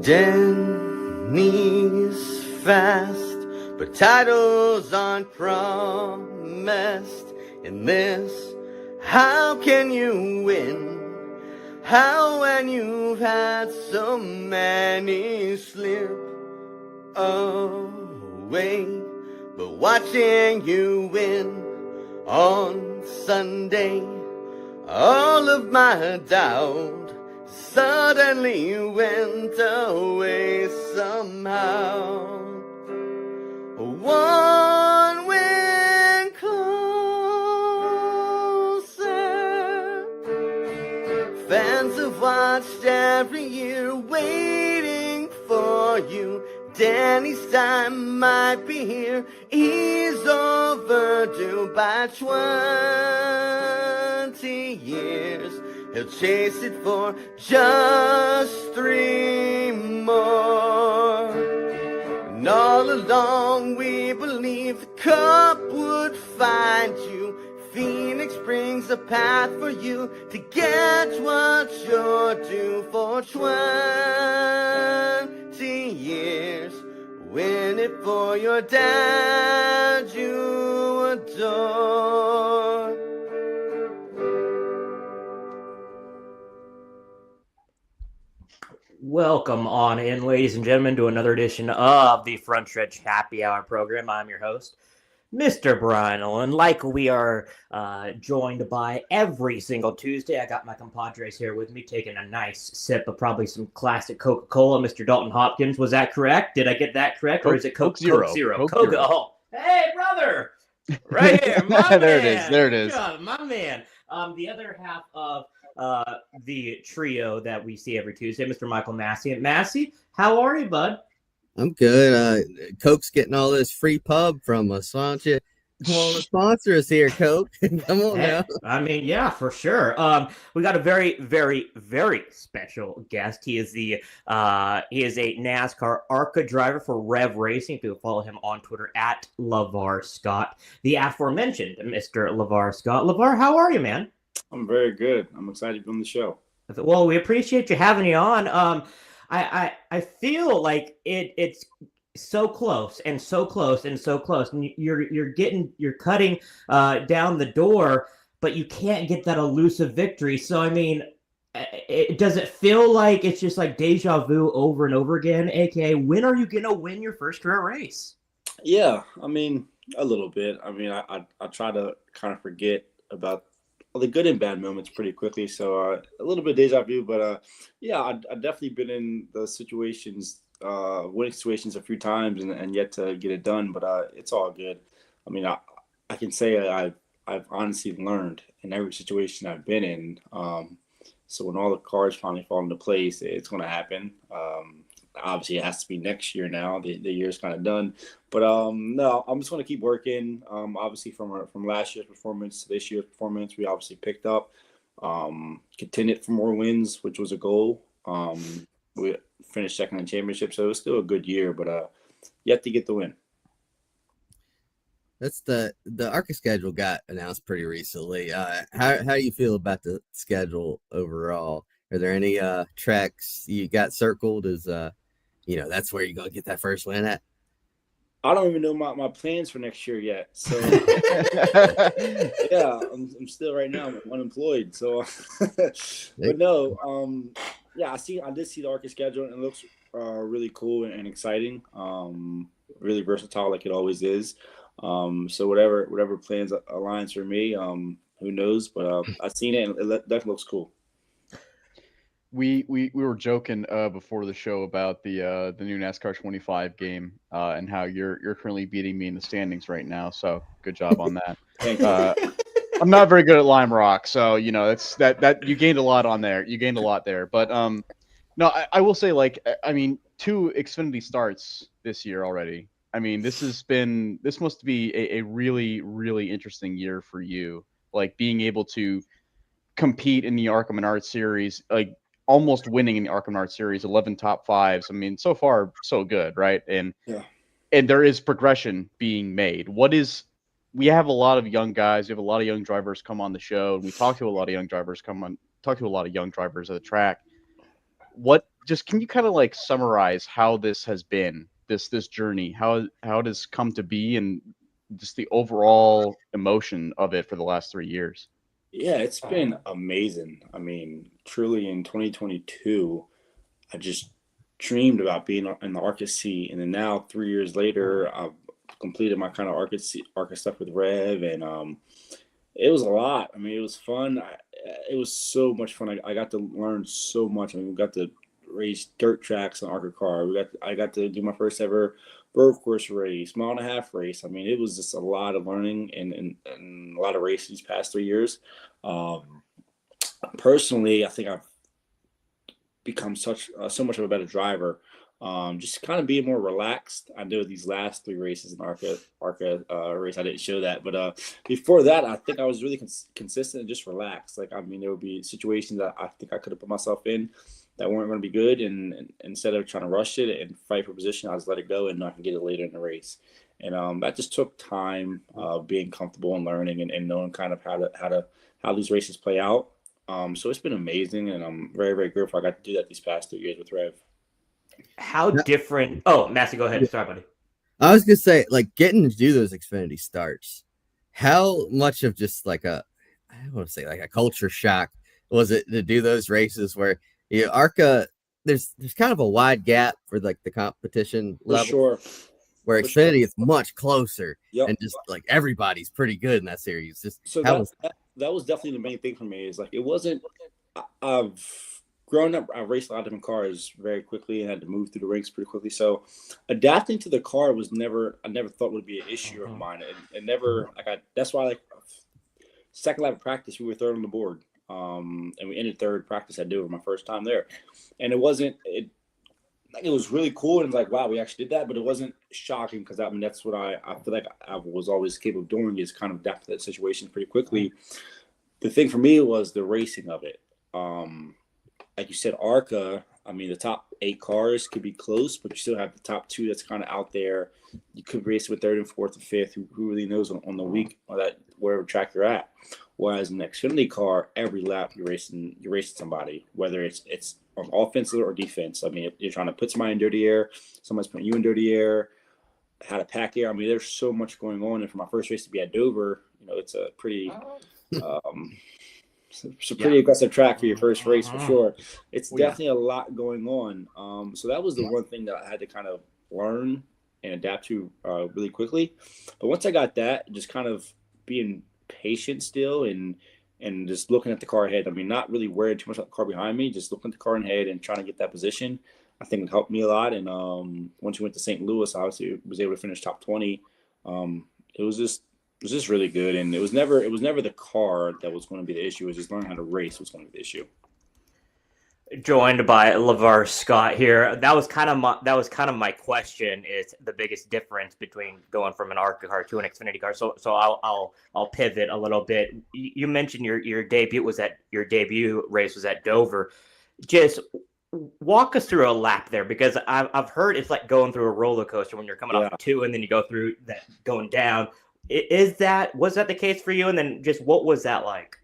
Denny's fast, but titles aren't promised in this. How can you win? How when you've had so many slip away? But watching you win on Sunday, all of my doubt suddenly went away somehow. One win closer. Fans have watched every year waiting for you. Danny's time might be here. He's overdue by 20 years. He'll chase it for just 3 more. And all along we believed the cup would find you. Phoenix brings a path for you to get what you're due for 20 years. Win it for your dad you adore. Welcome on in, ladies and gentlemen, to another edition of the Frontstretch Happy Hour program. I'm your host, Mr. Bryan Nolen. Like we are joined by every single Tuesday, I got my compadres here with me taking a nice sip of probably some classic Coca-Cola. Mr. Dalton Hopkins, was that correct? Did I get that correct? Or is it Coke Zero? Coke Zero. Oh, hey, brother! Right here, my there man. There it is. God, my man. The other half of the trio that we see every Tuesday, Mr. Michael Massie. And Massie, how are you, bud? I'm good. Coke's getting all this free pub from us. Why don't you come on and sponsor us here, Coke? Come on now. I mean, yeah, for sure. We got a very, very, very special guest. He is a NASCAR ARCA driver for Rev Racing. People follow him on Twitter at Lavar Scott. The aforementioned Mr. Lavar Scott. Lavar, how are you, man? I'm very good. I'm excited to be on the show. Well, we appreciate you having you on. I feel like it's so close and so close and so close, and you're cutting down the door, but you can't get that elusive victory. So I mean, does it feel like it's just like deja vu over and over again? AKA, when are you gonna win your first career race? Yeah, I mean, a little bit. I mean, I try to kind of forget about the good and bad moments pretty quickly. So a little bit of deja vu, but yeah, I've definitely been in the situations, winning situations a few times and yet to get it done. But it's all good. I mean, I can say I've honestly learned in every situation I've been in. So when all the cards finally fall into place, it's going to happen. Obviously, it has to be next year now. The year's kind of done. But no, I'm just going to keep working. Obviously, from last year's performance to this year's performance, we obviously picked up, contended for more wins, which was a goal. We finished second in the championship, so it was still a good year, but yet to get the win. That's the ARCA schedule got announced pretty recently. How do you feel about the schedule overall? Are there any tracks you got circled as that's where you're gonna get that first win at? I don't even know my plans for next year yet. So yeah, I'm still right now I'm unemployed. So but no, yeah, I did see the ARCA schedule and it looks really cool and exciting. Really versatile like it always is. So whatever plans aligns for me, who knows? But I've seen it and it definitely looks cool. We were joking before the show about the new NASCAR 25 game and how you're currently beating me in the standings right now. So good job on that. Thank you. I'm not very good at Lime Rock, so that's that you gained a lot on there. You gained a lot there, but no, I will say 2 Xfinity starts this year already. I mean, this must be a really, really interesting year for you. Like being able to compete in the ARCA Menard Series, like almost winning in the ARCA Menard Series, 11 top fives. I mean, so far so good, right? And there is progression being made. We have a lot of young guys. We have a lot of young drivers come on the show, and we talk to a lot of young drivers at the track. What just can you kind of like summarize how this has been, this journey, how it has come to be, and just the overall emotion of it for the last 3 years? Yeah, it's been amazing. I mean, truly in 2022, I just dreamed about being in the ARCA seat, and then now 3 years later, I've completed my kind of ARCA stuff with Rev, and it was a lot. I mean, it was fun. It was so much fun. I got to learn so much. I mean, we got to race dirt tracks on ARCA car. I got to do my first ever road course race, 1.5 mile race. I mean, it was just a lot of learning and a lot of races these past 3 years. Personally, I think I've become so much of a better driver. Just kind of being more relaxed. I know these last 3 races in ARCA race, I didn't show that, but before that, I think I was really consistent and just relaxed. Like, I mean, there would be situations that I think I could have put myself in that weren't going to be good, and instead of trying to rush it and fight for position, I just let it go and I can get it later in the race. And that just took time, being comfortable and learning and knowing kind of how these races play out. So it's been amazing, and I'm very, very grateful I got to do that these past 2 years with Rev. How different? Oh, Massie, go ahead. Sorry, buddy. I was gonna say, like, getting to do those Xfinity starts, how much of just like I don't want to say like a culture shock was it to do those races where ARCA, there's kind of a wide gap for like the competition For level, sure. where For Xfinity sure. is much closer, Yep. and just like everybody's pretty good in that series. Just So how was that was definitely the main thing for me. Is like, it wasn't. I've grown up. I raced a lot of different cars very quickly and had to move through the ranks pretty quickly. So adapting to the car was never. I never thought would be an issue of mine. And never like that's why, like, second lap of practice, we were third on the board. And we ended third practice at Dover, my first time there. And it was really cool, and like, wow, we actually did that, but it wasn't shocking, because I mean, that's what I feel like I was always capable of doing, is kind of adapt to that situation pretty quickly. The thing for me was the racing of it. Like you said, ARCA, I mean, the top 8 cars could be close, but you still have the top 2 that's kind of out there. You could race with 3rd and 4th and 5th. Who really knows on the week, or that wherever track you're at. Whereas in the Xfinity car, every lap you're racing somebody, whether it's on offense or defense. I mean, if you're trying to put somebody in dirty air, somebody's putting you in dirty air, how to pack air. I mean, there's so much going on. And for my first race to be at Dover, it's a pretty it's a pretty aggressive track for your first race, for sure. It's definitely a lot going on. So that was the one thing that I had to kind of learn and adapt to really quickly. But once I got that, just kind of being patient still and just looking at the car ahead. I mean, not really worried too much about the car behind me, just looking at the car ahead and trying to get that position. I think it helped me a lot. And once we went to St. Louis, I obviously was able to finish top 20. It was just really good. And it was never the car that was going to be the issue. It was just learning how to race was going to be the issue. Joined by Lavar Scott here. That was kind of my question. Is the biggest difference between going from an ARCA car to an Xfinity car? So I'll pivot a little bit. You mentioned your debut race was at Dover. Just walk us through a lap there, because I've heard it's like going through a roller coaster when you're coming off 2 and then you go through that going down. Was that the case for you? And then just what was that like?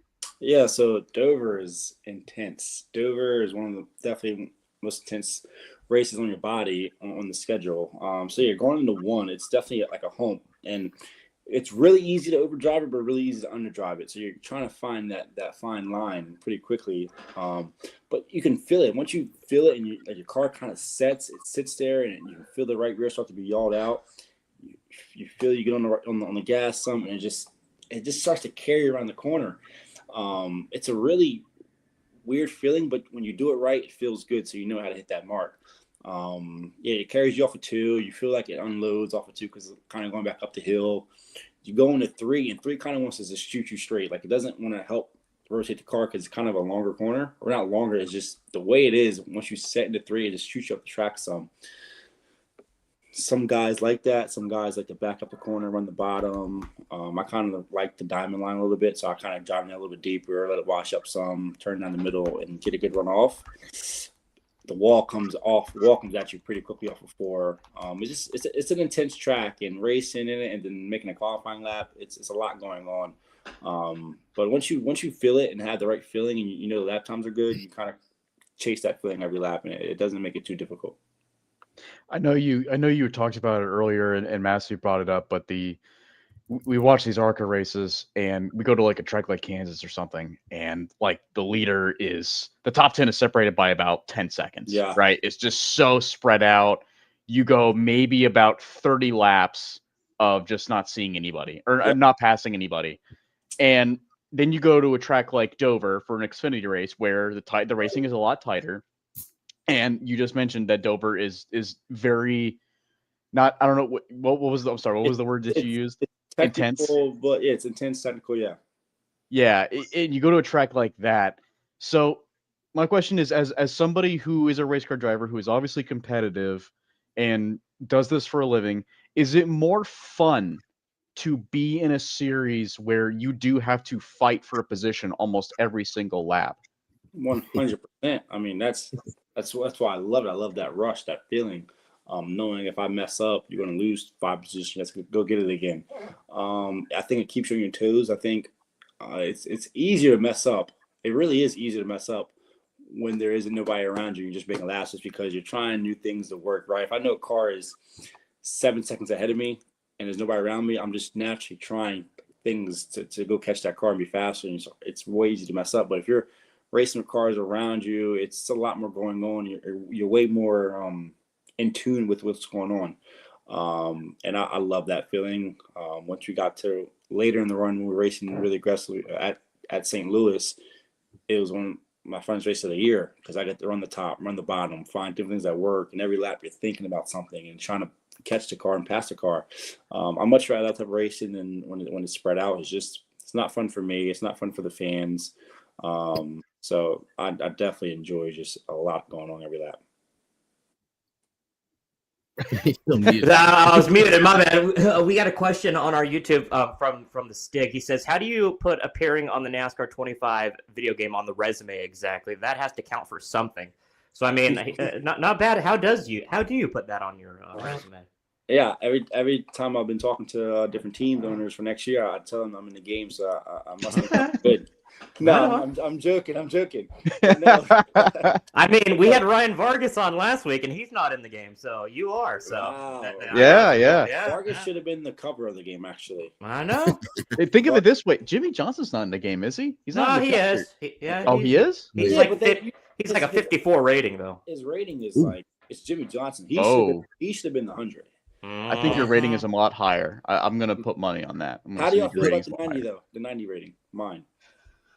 Yeah, so Dover is intense. Dover is one of the definitely most intense races on your body on the schedule. So you're going into 1. It's definitely like a home, and it's really easy to overdrive it, but really easy to underdrive it. So you're trying to find that fine line pretty quickly. But you can feel it. Once you feel it, and your car kind of sits there, and you can feel the right rear start to be yawed out. You feel you get on the gas some, and it just starts to carry around the corner. It's a really weird feeling, but when you do it right, it feels good. So you know how to hit that mark. It carries you off of 2. You feel like it unloads off of 2 because it's kind of going back up the hill. You go into 3, and 3 kind of wants to just shoot you straight. Like, it doesn't want to help rotate the car because it's kind of a longer corner, or not longer. It's just the way it is. Once you set into 3, it just shoots you up the track some. Some guys like that. Some guys like to back up the corner, run the bottom. I kind of like the diamond line a little bit, so I kind of drive in a little bit deeper, let it wash up some, turn down the middle, and get a good run off. The wall comes at you pretty quickly off of 4. It's an intense track, and racing in it and then making a qualifying lap. It's a lot going on. But once you feel it and have the right feeling, and you know the lap times are good, you kind of chase that feeling every lap, and it doesn't make it too difficult. I know you talked about it earlier, and Massie brought it up, but we watch these ARCA races, and we go to like a track like Kansas or something, and like the top 10 is separated by about 10 seconds. Yeah. Right. It's just so spread out. You go maybe about 30 laps of just not seeing anybody or not passing anybody. And then you go to a track like Dover for an Xfinity race where the racing is a lot tighter. And you just mentioned that Dover is very not, I don't know what was the, I'm sorry, what was the word that you used? Intense. But yeah, it's intense, technical. Yeah. Yeah. And you go to a track like that. So my question is, as somebody who is a race car driver, who is obviously competitive and does this for a living, is it more fun to be in a series where you do have to fight for a position almost every single lap? 100%. I mean, that's why I love it. I love that rush, that feeling, knowing if I mess up, you're going to lose 5 positions. Let's go get it again. I think it keeps you on your toes. I think it's easier to mess up. It really is easier to mess up when there isn't nobody around you. You're just making laps just because you're trying new things to work right. If I know a car is 7 seconds ahead of me and there's nobody around me, I'm just naturally trying things to go catch that car and be faster. And it's way easy to mess up. But if you're racing with cars around you, it's a lot more going on. You're way more in tune with what's going on. And I love that feeling. Once we got to later in the run, we were racing really aggressively at St. Louis. It was one of my friend's race of the year because I get to run the top, run the bottom, find different things that work. And every lap you're thinking about something and trying to catch the car and pass the car. I much rather that type of racing than when it's spread out. It's not fun for me. It's not fun for the fans. So I definitely enjoy just a lot going on every lap. I was muted. My bad. We got a question on our YouTube from the Stig. He says, "How do you put appearing on the NASCAR 25 video game on the resume exactly? That has to count for something." So I mean, not bad. How do you put that on your resume? Yeah, every time I've been talking to different team owners for next year, I tell them I'm in the game, so I must be good. No, I'm joking. No. I mean, we had Ryan Vargas on last week, and he's not in the game, so you are. So wow. Yeah. Vargas should have been the cover of the game, actually. I know. Think of it this way: Jimmy Johnson's not in the game, is he? He's not. No, he is. He is. He's like a 54 rating though. His rating is like it's Jimmy Johnson. He should have been the 100. I think your rating is a lot higher. I'm going to put money on that. How do y'all feel about the 90 though? The 90 rating, mine.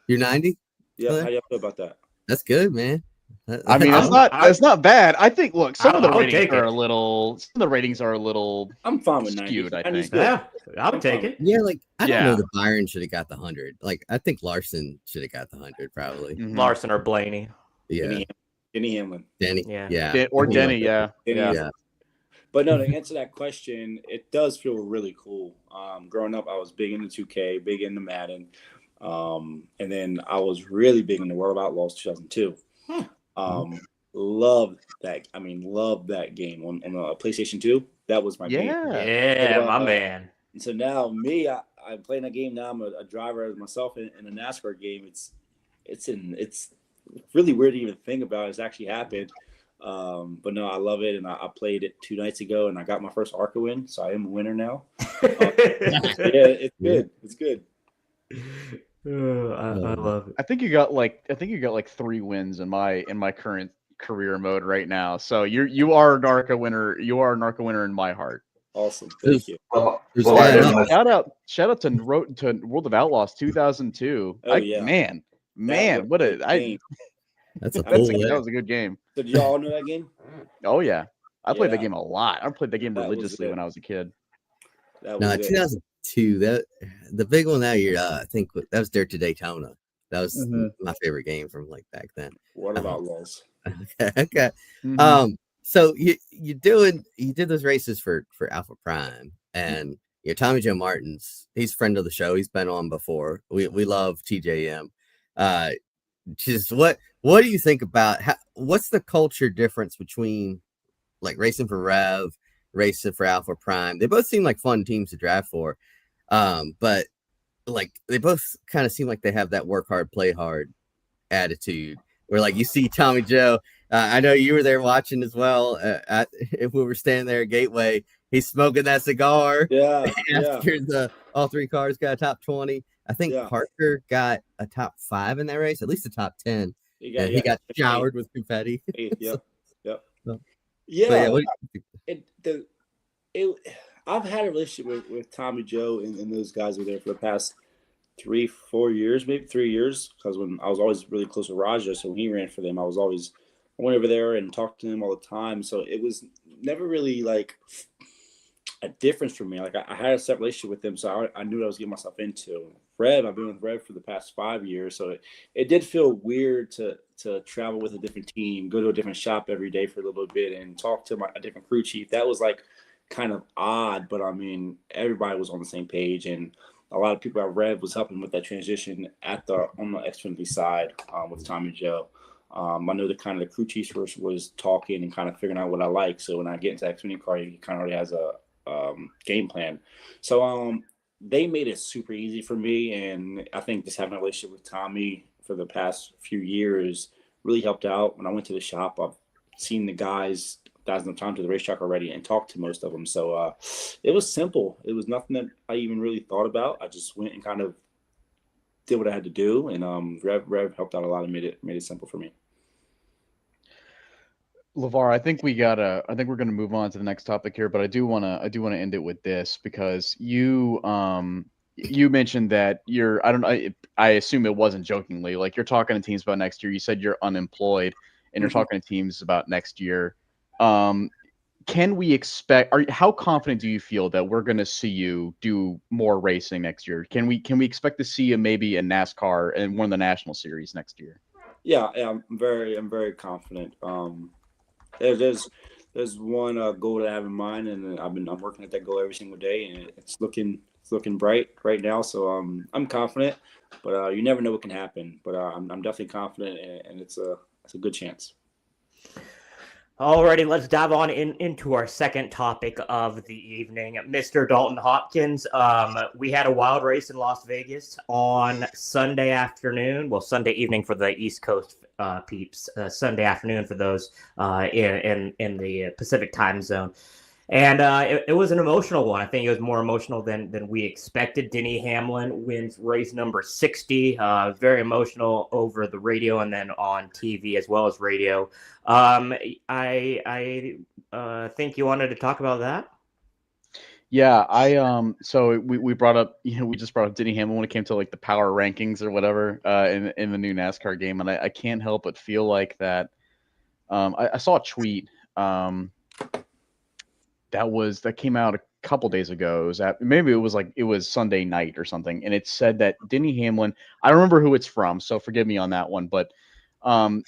You're 90? Yeah. How do y'all feel about that? That's good, man. I mean, it's not bad. I think. Look, some of the ratings are a little. I'm fine with 90. Skewed, I think. Yeah, I'll take it. Yeah, like I don't know that Byron should have got the 100. Like I think Larson should have got the 100 probably. Mm-hmm. Larson or Blaney. Yeah. Denny Hamlin. Denny. Yeah. Or Denny. Yeah. But no, to answer that question, it does feel really cool. Growing up, I was big into 2K, big into Madden. And then I was really big into World of Outlaws 2002. Love that. I mean, love that game on PlayStation 2. That was my game. Yeah, my man. And so now I'm playing that game now. I'm a driver myself in a NASCAR game. It's really weird to even think about. It's actually happened. But no, I love it, and I played it 2 nights ago, and I got my first ARCA win, so I am a winner now. It's good. It's good. I love it. I think you got like 3 wins in my current career mode right now. So you are an ARCA winner. You are an ARCA winner in my heart. Awesome, thank you. Shout out to World of Outlaws 2002. Oh, yeah. Man, That's a that was a good game. So did y'all know that game? Oh yeah, I played that game a lot. I played that game religiously when I was a kid. No, 2002. The big one that year. I think that was Dirt to Daytona. That was my favorite game from like back then. What about Outlaws? Okay. So you did those races for Alpha Prime, and Tommy Joe Martin's. He's a friend of the show. He's been on before. We love TJM. Just what do you think about what's the culture difference between like racing for Rev, racing for Alpha Prime? They both seem like fun teams to drive for, but like they both kind of seem like they have that work hard, play hard attitude. where like you see Tommy Joe. I know you were there watching as well. If we were standing there at Gateway, he's smoking that cigar. Yeah, After all three cars got a top 20. I think yeah. Parker got a top 5 in that race, at least a top 10. He He got showered with confetti. Yep. So, Yeah. yeah, I've had a relationship with Tommy Joe and those guys were there for the past 3-4 years, maybe 3 years, because when I was always really close with Raja, so when he ran for them, I went over there and talked to him all the time. So it was never really like a difference for me. Like I had a set relationship with him, so I knew what I was getting myself into. Rev, I've been with Rev for the past 5 years, so it did feel weird to travel with a different team, go to a different shop every day for a little bit, and talk to a different crew chief. That was like kind of odd, but I mean, everybody was on the same page, and a lot of people at Rev was helping with that transition on the Xfinity side with Tommy Joe. I know the crew chief was talking and kind of figuring out what I like. So when I get into the Xfinity car, he kind of already has a game plan. So they made it super easy for me, and I think just having a relationship with Tommy for the past few years really helped out. When I went to the shop, I've seen the guys 1,000 times to the racetrack already and talked to most of them. So it was simple. It was nothing that I even really thought about. I just went and kind of did what I had to do, and Rev helped out a lot and made it simple for me. Lavar, I think we're gonna move on to the next topic here, but I do wanna end it with this because you mentioned that I assume it wasn't jokingly, like you're talking to teams about next year. You said you're unemployed and you're talking to teams about next year. Can we expect? How confident do you feel that we're going to see you do more racing next year? Can we expect to see you maybe in NASCAR and one of the national series next year? Yeah, I'm very confident. There's one goal that I have in mind, and I'm working at that goal every single day, and it's looking bright right now. So I'm confident, but you never know what can happen. But I'm definitely confident, and it's a good chance. Alrighty, let's dive on into our second topic of the evening. Mr. Dalton Hopkins, we had a wild race in Las Vegas on Sunday afternoon. Well, Sunday evening for the East Coast peeps, Sunday afternoon for those in the Pacific time zone. And it was an emotional one. I think it was more emotional than we expected. Denny Hamlin wins race number 60. Very emotional over the radio and then on TV as well as radio. I think you wanted to talk about that. Yeah, so we brought up, we just brought up Denny Hamlin when it came to like the power rankings or whatever in the new NASCAR game, and I can't help but feel like that. I saw a tweet that came out a couple days ago. It was Sunday night or something, and it said that Denny Hamlin, I don't remember who it's from, so forgive me on that one, but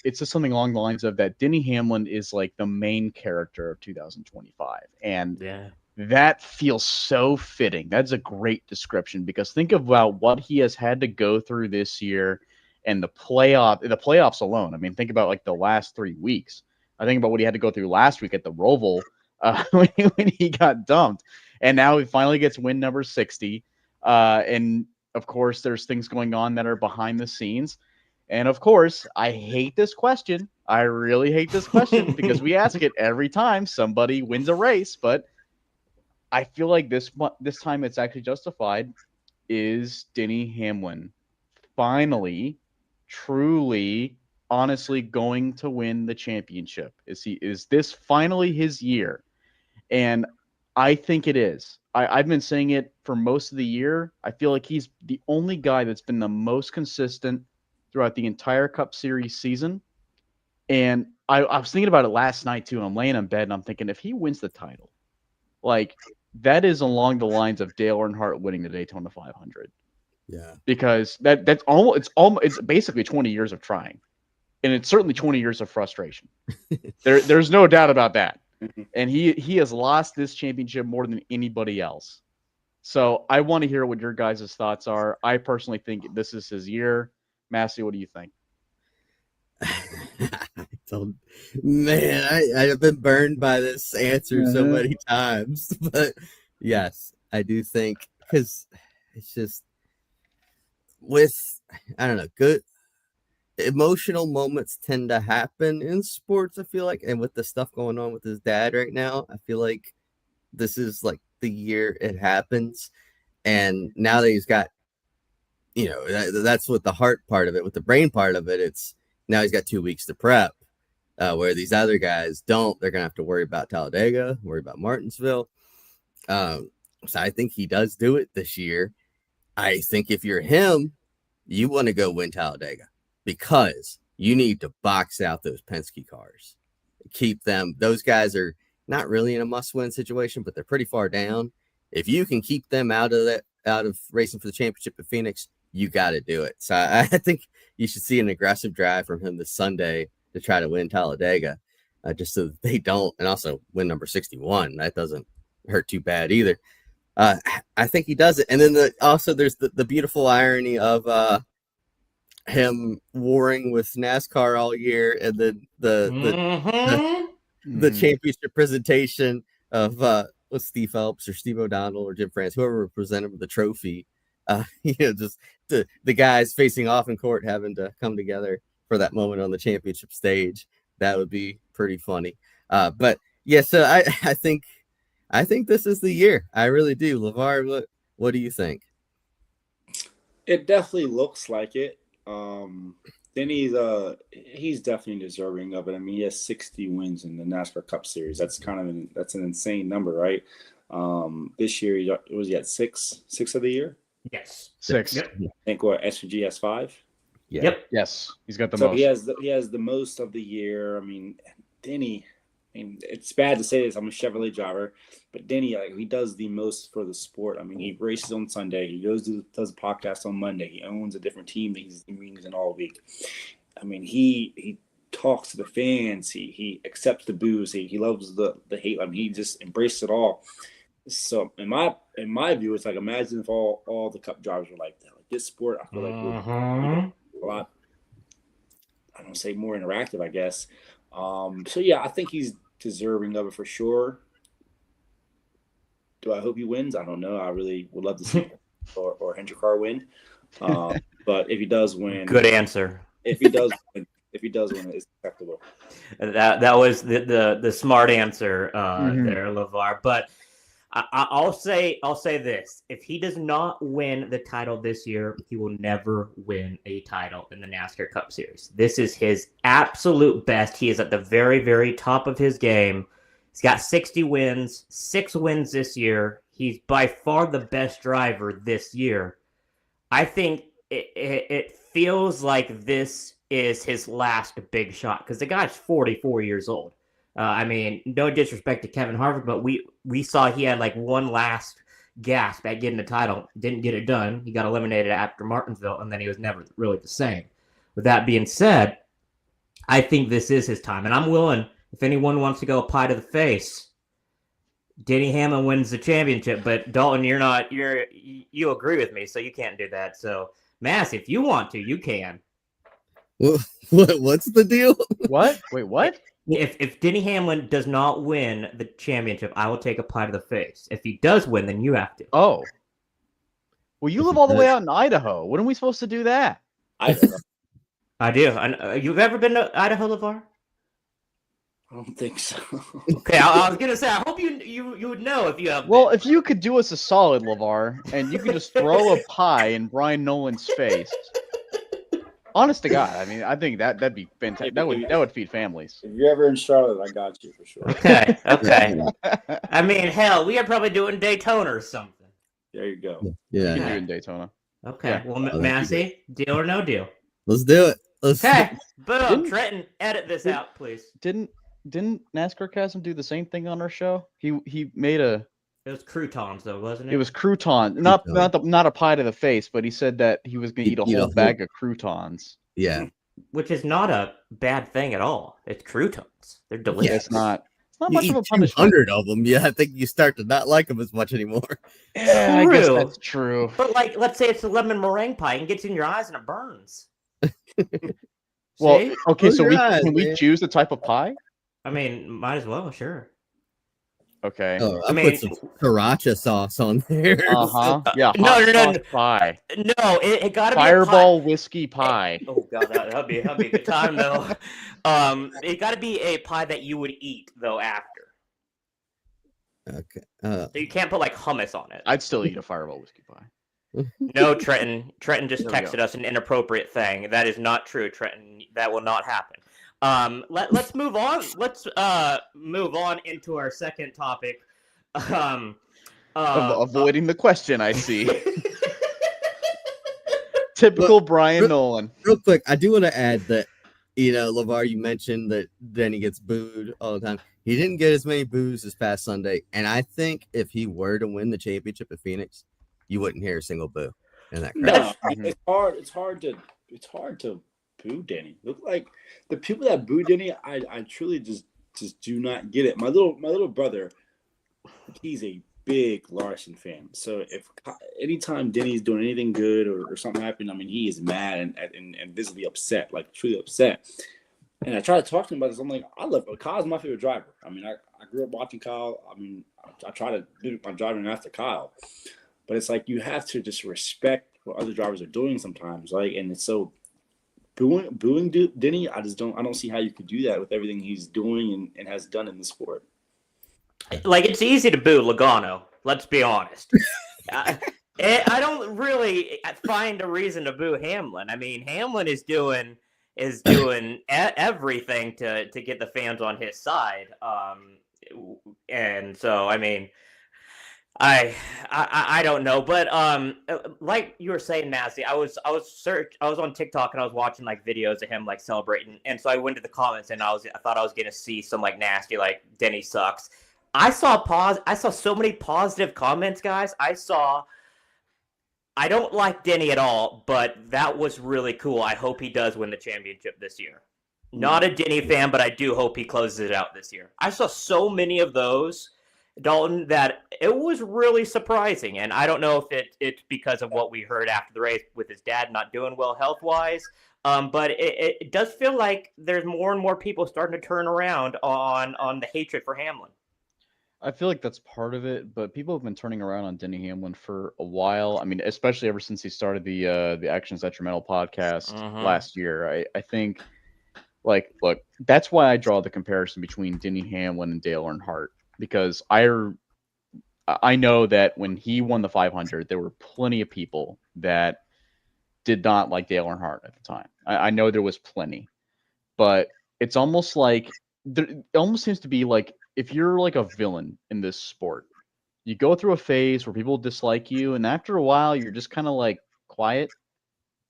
it says something along the lines of that Denny Hamlin is like the main character of 2025, and yeah, that feels so fitting. That's a great description, because think about what he has had to go through this year and the playoffs alone. I mean, think about like the last 3 weeks. I think about what he had to go through last week at the Roval when he got dumped, and now he finally gets win number 60. And of course, there's things going on that are behind the scenes. And of course, I hate this question. I really hate this question because we ask it every time somebody wins a race, but I feel like this time it's actually justified. Is Denny Hamlin finally, truly, honestly going to win the championship? Is this finally his year? And I think it is. I've been saying it for most of the year. I feel like he's the only guy that's been the most consistent throughout the entire Cup Series season. And I was thinking about it last night too. I'm laying in bed and I'm thinking, if he wins the title, like, that is along the lines of Dale Earnhardt winning the Daytona 500. Yeah, because it's basically 20 years of trying, and it's certainly 20 years of frustration. There's no doubt about that. And he has lost this championship more than anybody else. So I want to hear what your guys' thoughts are. I personally think this is his year. Massie, what do you think? Man, I have been burned by this answer so many times, but yes, I do think, because it's just I don't know, emotional moments tend to happen in sports, I feel like, and with the stuff going on with his dad right now, I feel like this is like the year it happens. And now that he's got, that's what the heart part of it, with the brain part of it, it's now he's got 2 weeks to prep, where these other guys don't. They're gonna have to worry about Talladega, worry about Martinsville. So I think he does do it this year. I think if you're him, you want to go win Talladega, because you need to box out those Penske cars. Keep them. Those guys are not really in a must-win situation, but they're pretty far down. If you can keep them out of racing for the championship at Phoenix, you got to do it. So I think you should see an aggressive drive from him this Sunday to try to win Talladega, just so that they don't, and also win number 61. That doesn't hurt too bad either. I think he does it. And then there's the beautiful irony of him warring with NASCAR all year, and then the championship presentation of with Steve Phelps or Steve O'Donnell or Jim France, whoever presented with the trophy. Just the guys facing off in court having to come together for that moment on the championship stage. That would be pretty funny. But yeah, so I think this is the year. I really do. LeVar, what do you think? It definitely looks like it. Denny's he's definitely deserving of it. I mean, he has 60 wins in the NASCAR Cup Series. That's an insane number, right? This year he at six of the year. Yes, 6. Yep. I think SVG has 5. Yeah. Yep. Yes, he's got the So most. he has the most of the year. I mean, Denny. I mean, it's bad to say this. I'm a Chevrolet driver, but Denny, he does the most for the sport. I mean, he races on Sunday. He does a podcast on Monday. He owns a different team that he's in meetings in all week. I mean, he talks to the fans. He accepts the boos. He loves the hate. I mean, he just embraces it all. So in my view, it's like, imagine if all the Cup drivers were like that. Like, this sport, I feel like would be a lot, I don't say more interactive, I guess. So yeah, I think he's deserving of it for sure. Do I hope he wins? I don't know. I really would love to see or Hendrick win. But if he does win, Good answer. If he does win, it's acceptable. That was the smart answer there, LeVar. But I'll say this: if he does not win the title this year, he will never win a title in the NASCAR Cup Series. This is his absolute best. He is at the very, very top of his game. He's got 60 wins, 6 wins this year. He's by far the best driver this year. I think it feels like this is his last big shot, because the guy's 44 years old. I mean, no disrespect to Kevin Harvick, but we saw he had like one last gasp at getting the title. Didn't get it done. He got eliminated after Martinsville, and then he was never really the same. With that being said, I think this is his time, and I'm willing, if anyone wants to go pie to the face, Denny Hamlin wins the championship. But Dalton, you agree with me, so you can't do that. So Massie, if you want to, you can. What's the deal? What? Wait, what? If Denny Hamlin does not win the championship, I will take a pie to the face. If he does win, then you have to. Oh. Well, you live all the way out in Idaho. When are we supposed to do that? I don't know. I do. You've ever been to Idaho, LeVar? I don't think so. Okay, I was gonna say, I hope you would know if you have. Well, if you could do us a solid, LeVar, and you could just throw a pie in Bryan Nolen's face. Honest to God, I mean, I think that'd be fantastic. That would feed families. If you're ever in Charlotte, I got you for sure. Okay. I mean, hell, we are probably doing Daytona or something. There you go. Yeah. You could do in Daytona. Okay. Yeah. Well, Massie, deal or no deal? Let's do it. Okay. Boom. Trenton, edit this out, please. Didn't NASCAR Chasm do the same thing on our show? He made a. It was croutons, though, wasn't it? It was crouton, not a pie to the face, but he said that he was going to eat a whole bag of croutons. Yeah, which is not a bad thing at all. It's croutons; they're delicious. Yeah, it's not you much eat of a punishment. 200 of them. Yeah, I think you start to not like them as much anymore. Yeah, I guess that's true. But let's say it's a lemon meringue pie and gets in your eyes and it burns. Well, See? okay, Close so your eyes, can we man. choose the type of pie? I mean, might as well, sure. Okay. Oh, I I mean- put some sriracha sauce on there. Yeah. No, hot no, no, sauce no. pie. No, it got to be a pie. Fireball whiskey pie. Oh god, that'd be a good time though. It got to be a pie that you would eat though after. Okay. So you can't put like hummus on it. I'd still eat a fireball whiskey pie. No, Trenton. Trenton just There we texted go. us an inappropriate thing. That is not true, Trenton. That will not happen. Let's move on. Let's move on into our second topic. Avoiding the question, I see. Typical Bryan Nolen. Real quick, I do want to add that, Lavar, you mentioned that Denny gets booed all the time. He didn't get as many boos this past Sunday, and I think if he were to win the championship at Phoenix, you wouldn't hear a single boo in that crowd. No, it's hard to boo Denny. Look like the people that boo Denny, I truly just do not get it. My little brother, he's a big Larson fan. So if anytime Denny's doing anything good or something happened, I mean, he is mad and visibly upset, like truly upset. And I try to talk to him about this. I'm like, Kyle's my favorite driver. I mean, I grew up watching Kyle. I mean, I try to do my driving after Kyle. But it's like you have to just respect what other drivers are doing sometimes, right? And it's so booing Denny, I don't see how you could do that with everything he's doing and has done in the sport. Like, it's easy to boo Logano. Let's be honest. I don't really find a reason to boo Hamlin. I mean, Hamlin is doing everything to get the fans on his side. And so, I mean, I don't know, but like you were saying, Massie, I was on TikTok and I was watching like videos of him like celebrating, and so I went to the comments and I thought I was gonna see some like nasty like Denny sucks. I saw so many positive comments, guys. I don't like Denny at all, but that was really cool. I hope he does win the championship this year. Not a Denny fan, but I do hope he closes it out this year. I saw so many of those, Dalton, that it was really surprising. And I don't know if it's because of what we heard after the race with his dad not doing well health-wise, but it does feel like there's more and more people starting to turn around on the hatred for Hamlin. I feel like that's part of it, but people have been turning around on Denny Hamlin for a while. I mean, especially ever since he started the Actions Detrimental podcast last year. I think, like, look, that's why I draw the comparison between Denny Hamlin and Dale Earnhardt, because I know that when he won the 500, there were plenty of people that did not like Dale Earnhardt at the time. I know there was plenty, but it's almost like it almost seems to be like, if you're like a villain in this sport, you go through a phase where people dislike you, and after a while, you're just kind of like quiet,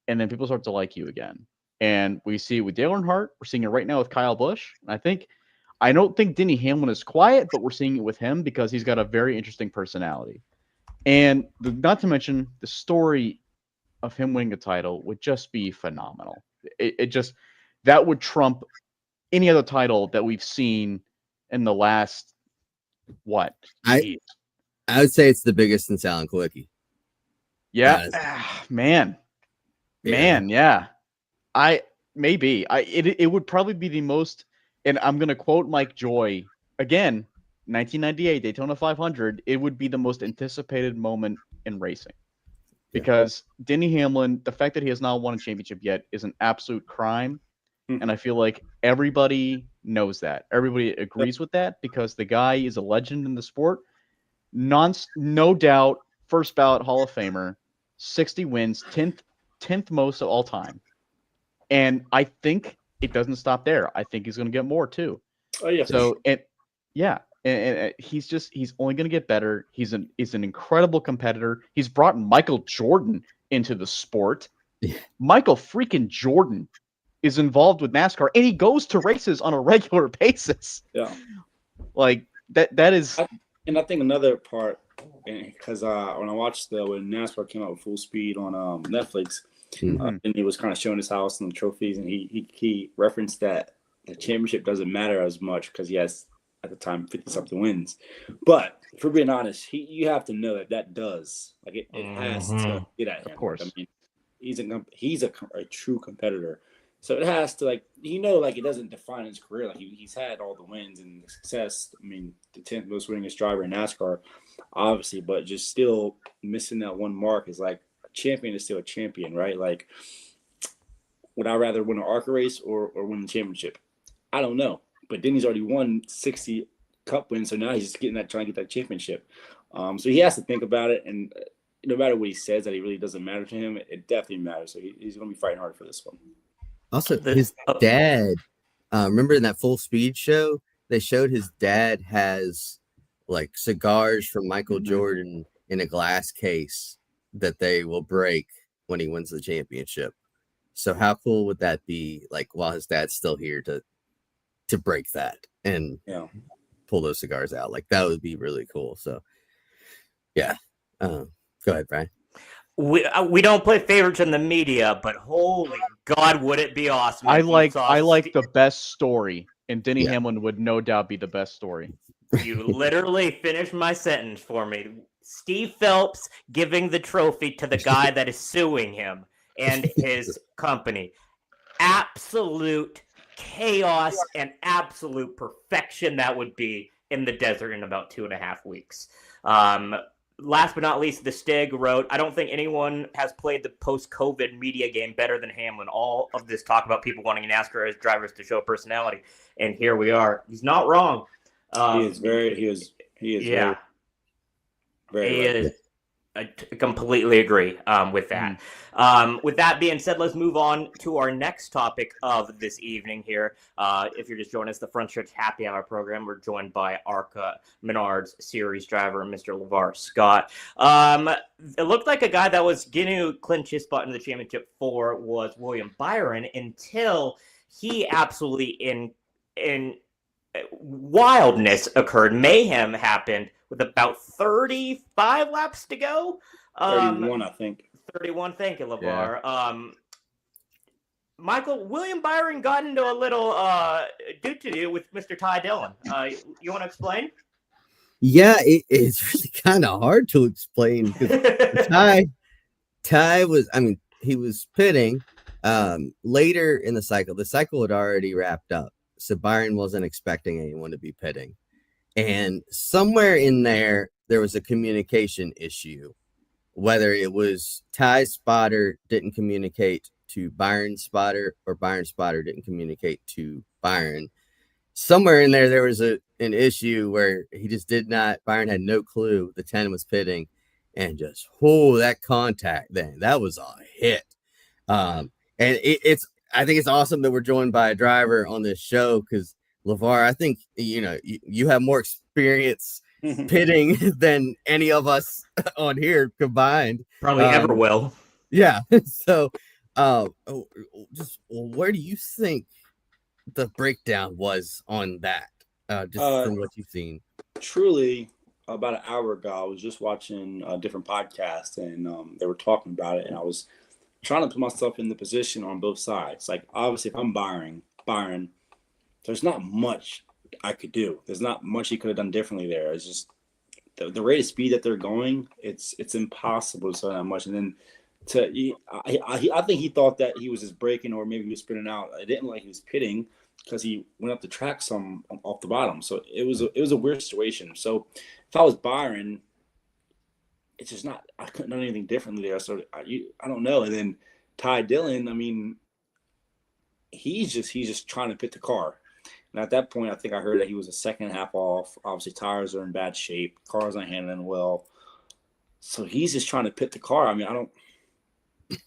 and then people start to like you again. And we see it with Dale Earnhardt. We're seeing it right now with Kyle Busch. And I don't think Denny Hamlin is quiet, but we're seeing it with him because he's got a very interesting personality. And not to mention, the story of him winning a title would just be phenomenal. That would trump any other title that we've seen in the last, what? I would say it's the biggest in Silent Quickie. Yeah. Man. Yeah. It would probably be the most, and I'm going to quote Mike Joy again, 1998 Daytona 500. It would be the most anticipated moment in racing because Denny Hamlin, the fact that he has not won a championship yet is an absolute crime. And I feel like everybody knows that. Everybody agrees with that because the guy is a legend in the sport. No doubt, first ballot Hall of Famer, 60 wins, 10th most of all time. And I think it doesn't stop there. I think he's going to get more too. Oh yeah. So and he's only going to get better. He's an incredible competitor. He's brought Michael Jordan into the sport. Yeah. Michael freaking Jordan is involved with NASCAR, and he goes to races on a regular basis. Yeah, like that is. And I think another part, because when I watched when NASCAR came out with Full Speed on Netflix, and he was kind of showing his house and the trophies, and he referenced that the championship doesn't matter as much because he has at the time 50-something wins. But for being honest, you have to know that does, like it has to get at him. Of course, I mean, he's a true competitor. So it has to, like, like, it doesn't define his career. Like, he's had all the wins and the success. I mean, the 10th most winningest driver in NASCAR, obviously, but just still missing that one mark is like, a champion is still a champion, right? Like, would I rather win an ARCA race or win the championship? I don't know. But Denny's already won 60 Cup wins, so now he's just trying to get that championship. So he has to think about it, and no matter what he says that he really doesn't matter to him, it definitely matters. So he's going to be fighting hard for this one. Also, his dad, remember in that Full Speed show, they showed his dad has like cigars from Michael Jordan in a glass case that they will break when he wins the championship. So how cool would that be? Like, while his dad's still here to break that and pull those cigars out. Like, that would be really cool. So yeah. Go ahead, Brian. We don't play favorites in the media, but holy God, would it be awesome! I like the best story, and Denny Hamlin would no doubt be the best story. You literally finished my sentence for me. Steve Phelps giving the trophy to the guy that is suing him and his company. Absolute chaos and absolute perfection that would be in the desert in about 2.5 weeks. Last but not least, the Stig wrote, I don't think anyone has played the post-COVID media game better than Hamlin. All of this talk about people wanting NASCAR as drivers to show personality. And here we are. He's not wrong. He is very I completely agree with that. With that being said, let's move on to our next topic of this evening here. If you're just joining us, the Frontstretch Happy Hour program, we're joined by ARCA Menards series driver, Mr. Lavar Scott. It looked like a guy that was going to clinch his spot in the championship for was William Byron until he absolutely in wildness occurred. Mayhem happened with about 35 laps to go. 31, I think. 31, thank you, LeVar. Yeah. Michael, William Byron got into a little do-to-do with Mr. Ty Dillon. You want to explain? Yeah, it's really kind of hard to explain. Ty was, he was pitting later in the cycle. The cycle had already wrapped up, so Byron wasn't expecting anyone to be pitting. And somewhere in there was a communication issue, whether it was Ty's spotter didn't communicate to Byron's spotter or Byron's spotter didn't communicate to Byron. Somewhere in there was an issue where Byron had no clue the 10 was pitting, and just, that contact then, that was a hit. And I think it's awesome that we're joined by a driver on this show, because LeVar, I think, you have more experience pitting than any of us on here combined. Probably ever will. Yeah. So, where do you think the breakdown was on that? From what you've seen. Truly, about an hour ago, I was just watching a different podcast, and they were talking about it, and I was trying to put myself in the position on both sides. Like, obviously, if I'm Byron, there's not much I could do. There's not much he could have done differently there. It's just the rate of speed that they're going. It's impossible to say that much. And then I think he thought that he was just braking, or maybe he was spinning out. I didn't like he was pitting because he went up the track some off the bottom. So it was a weird situation. So if I was Byron, it's just not. I couldn't do anything differently there. So I don't know. And then Ty Dillon, he's just trying to pit the car. And at that point, I think I heard that he was a second half off. Obviously, tires are in bad shape. Car's not handling well. So he's just trying to pit the car. I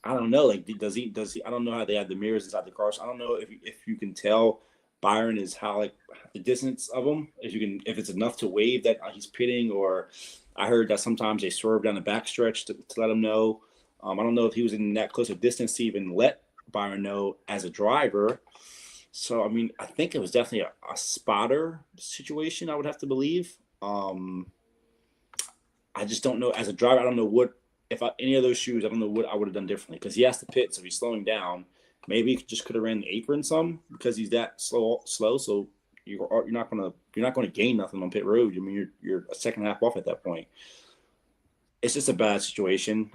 don't know. Like, does he? I don't know how they have the mirrors inside the car. So I don't know if you can tell Byron is how, like, the distance of him. If it's enough to wave that he's pitting, or I heard that sometimes they swerve down the backstretch to let him know. I don't know if he was in that close a distance to even let Byron know as a driver. So, I think it was definitely a spotter situation, I would have to believe. I just don't know. As a driver, I don't know any of those shoes, I don't know what I would have done differently, because he has to pit, so he's slowing down. Maybe he just could have ran the apron some because he's that slow. So you're not going to gain nothing on pit road. You're a second half off at that point. It's just a bad situation.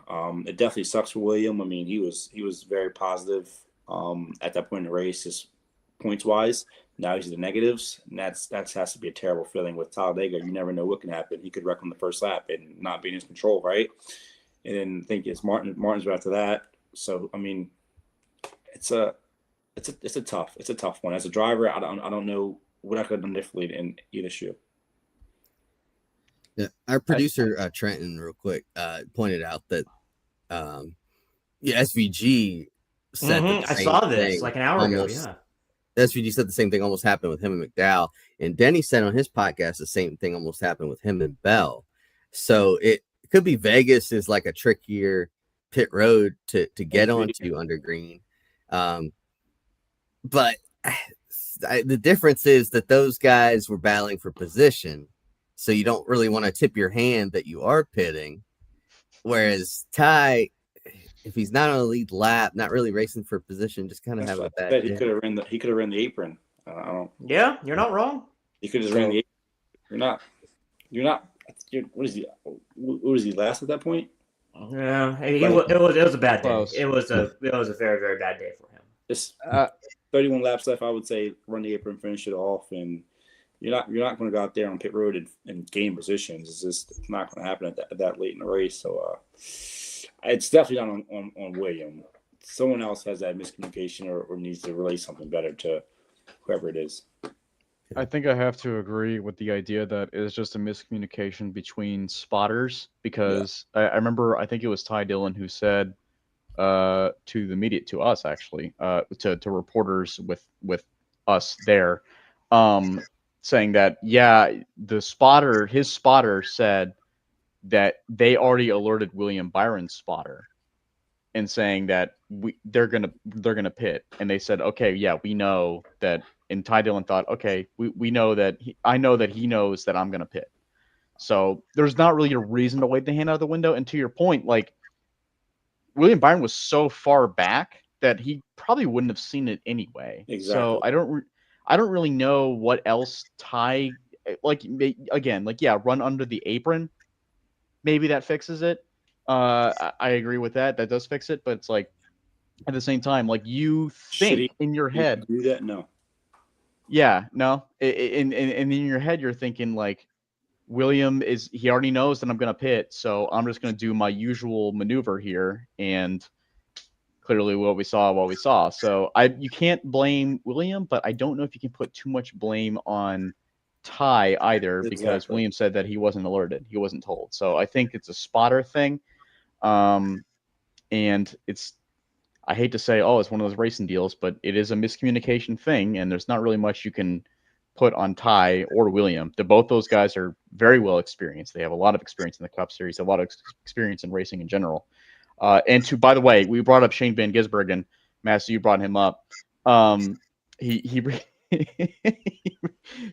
It definitely sucks for William. He was very positive at that point in the race, just points wise. Now he's the negatives, and that has to be a terrible feeling with Talladega. You never know what can happen. He could wreck on the first lap and not be in his control, right? And then I think it's Martin's right after that. So I mean, it's a tough one. As a driver, I don't know what I could have done differently in either shoe. Our producer Trenton, real quick, pointed out that SVG said I saw this like an hour ago. Yeah, SVG said the same thing almost happened with him and McDowell, and Denny said on his podcast the same thing almost happened with him and Bell. So it could be Vegas is like a trickier pit road to get onto under green, but the difference is that those guys were battling for position, so you don't really want to tip your hand that you are pitting. Whereas Ty, if he's not on a lead lap, not really racing for position, just kind of have a bad day. He could have ran the apron. Yeah, you're not wrong. He could have ran the apron. You're not. What is he? What was he last at that point? Yeah, it was a bad day. It was a very, very bad day for him. Just 31 laps left. I would say run the apron, finish it off, and you're not going to go out there on pit road and gain positions. It's just not going to happen at that late in the race. So it's definitely not on William. Someone else has that miscommunication or needs to relay something better to whoever it is. I think I have to agree with the idea that it's just a miscommunication between spotters, because I remember, I think it was Ty Dillon who said to the media, to us actually, to reporters with us there, saying that, his spotter said that they already alerted William Byron's spotter and saying that they're gonna pit, and they said, okay, yeah, we know that. And Ty Dillon thought, okay, we know that I know that he knows that I'm going to pit. So there's not really a reason to wave the hand out of the window. And to your point, like, William Byron was so far back that he probably wouldn't have seen it anyway. Exactly. So I don't really know what else Ty, run under the apron. Maybe that fixes it. I agree with that. That does fix it. But it's like, at the same time, like, you think in your head. Do that? No. Yeah, no. And in your head, you're thinking, like, William he already knows that I'm going to pit, so I'm just going to do my usual maneuver here. And clearly what we saw. So you can't blame William, but I don't know if you can put too much blame on Ty either, because William said that he wasn't alerted. He wasn't told. So I think it's a spotter thing. And I hate to say, it's one of those racing deals, but it is a miscommunication thing, and there's not really much you can put on Ty or William. Both those guys are very well experienced. They have a lot of experience in the Cup Series, a lot of experience in racing in general. By the way, we brought up Shane Van Gisbergen. Massie, you brought him up. He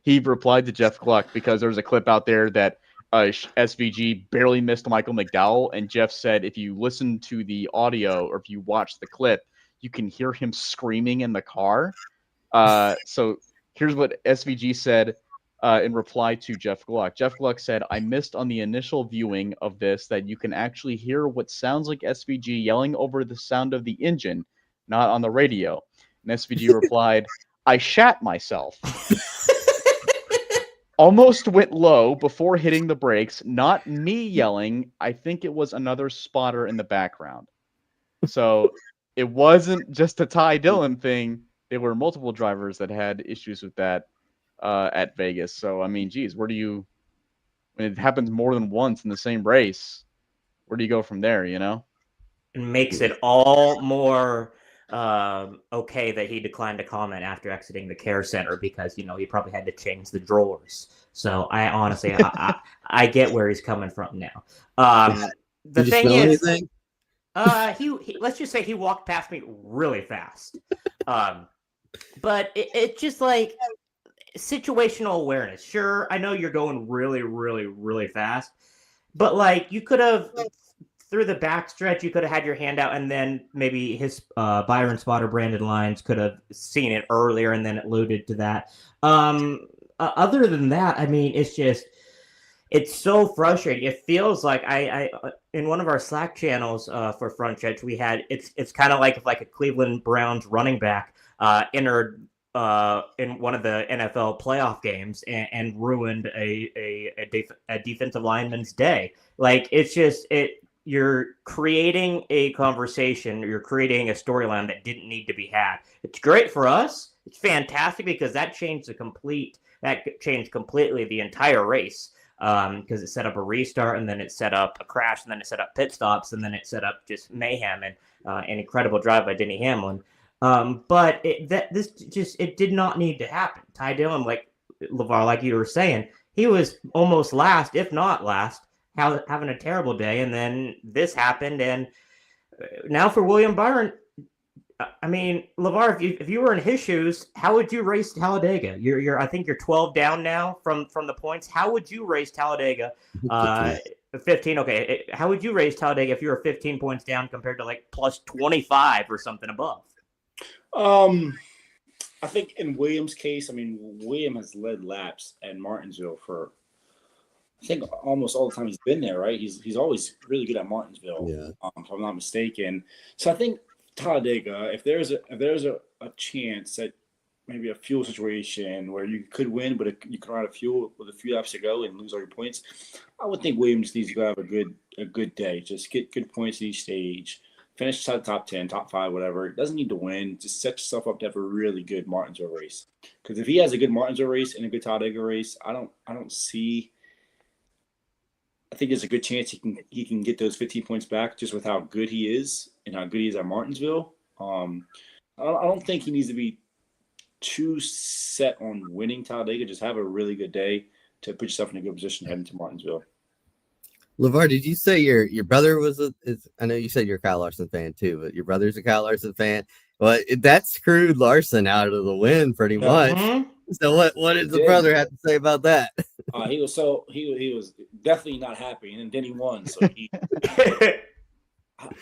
he replied to Jeff Gluck because there was a clip out there that SVG barely missed Michael McDowell, and Jeff said if you listen to the audio or if you watch the clip, you can hear him screaming in the car. So here's what SVG said in reply to Jeff Gluck. Jeff Gluck said, "I missed on the initial viewing of this that you can actually hear what sounds like SVG yelling over the sound of the engine, not on the radio." And SVG replied, "I shat myself." Almost went low before hitting the brakes. Not me yelling. I think it was another spotter in the background. So it wasn't just a Ty Dillon thing. There were multiple drivers that had issues with that at Vegas. So, I mean, geez, when it happens more than once in the same race, where do you go from there, you know? It makes it all more okay that he declined to comment after exiting the care center because, he probably had to change the drawers. So I honestly, I get where he's coming from now. The thing is, he let's just say he walked past me really fast. But it's just like situational awareness. Sure, I know you're going really, really, really fast, but like you could have through the backstretch, you could have had your hand out, and then maybe his Byron spotter branded lines could have seen it earlier and then alluded to that. Other than that, I mean, it's it's so frustrating. It feels like I in one of our Slack channels for Frontstretch, we had it's kind of like if like a Cleveland Browns running back entered in one of the NFL playoff games and ruined a defensive lineman's day. Like it's just you're creating a conversation, you're creating a storyline that didn't need to be had. It's great for us. It's fantastic because that changed completely the entire race. Because it set up a restart, and then it set up a crash, and then it set up pit stops, and then it set up just mayhem and an incredible drive by Denny Hamlin. But it did not need to happen. Ty Dillon, like Lavar, like you were saying, he was almost last, if not last, having a terrible day, and then this happened, and now for William Byron. I mean, Lavar, if you were in his shoes, how would you race Talladega? I think you're 12 down now from the points. How would you race Talladega? 15. Okay, how would you race Talladega if you were 15 points down compared to like plus 25 or something above? I think in William's case, I mean, William has led laps at Martinsville for I think almost all the time he's been there, right? He's always really good at Martinsville, if I'm not mistaken. So I think Talladega, if there's a chance that maybe a fuel situation where you could win, but you can run out of fuel with a few laps to go and lose all your points, I would think Williams needs to go have a good day. Just get good points at each stage, finish inside the top 10, top 5, whatever. It doesn't need to win. Just set yourself up to have a really good Martinsville race. Because if he has a good Martinsville race and a good Talladega race, I don't see. I think there's a good chance he can get those 15 points back just with how good he is and how good he is at Martinsville. I don't think he needs to be too set on winning Talladega. Just have a really good day to put yourself in a good position heading to Martinsville. LeVar, did you say your brother was I know you said you're a Kyle Larson fan too, but your brother's a Kyle Larson fan. Well, that screwed Larson out of the win pretty much. Mm-hmm. So what did the brother have to say about that? He was definitely not happy, and then he won. So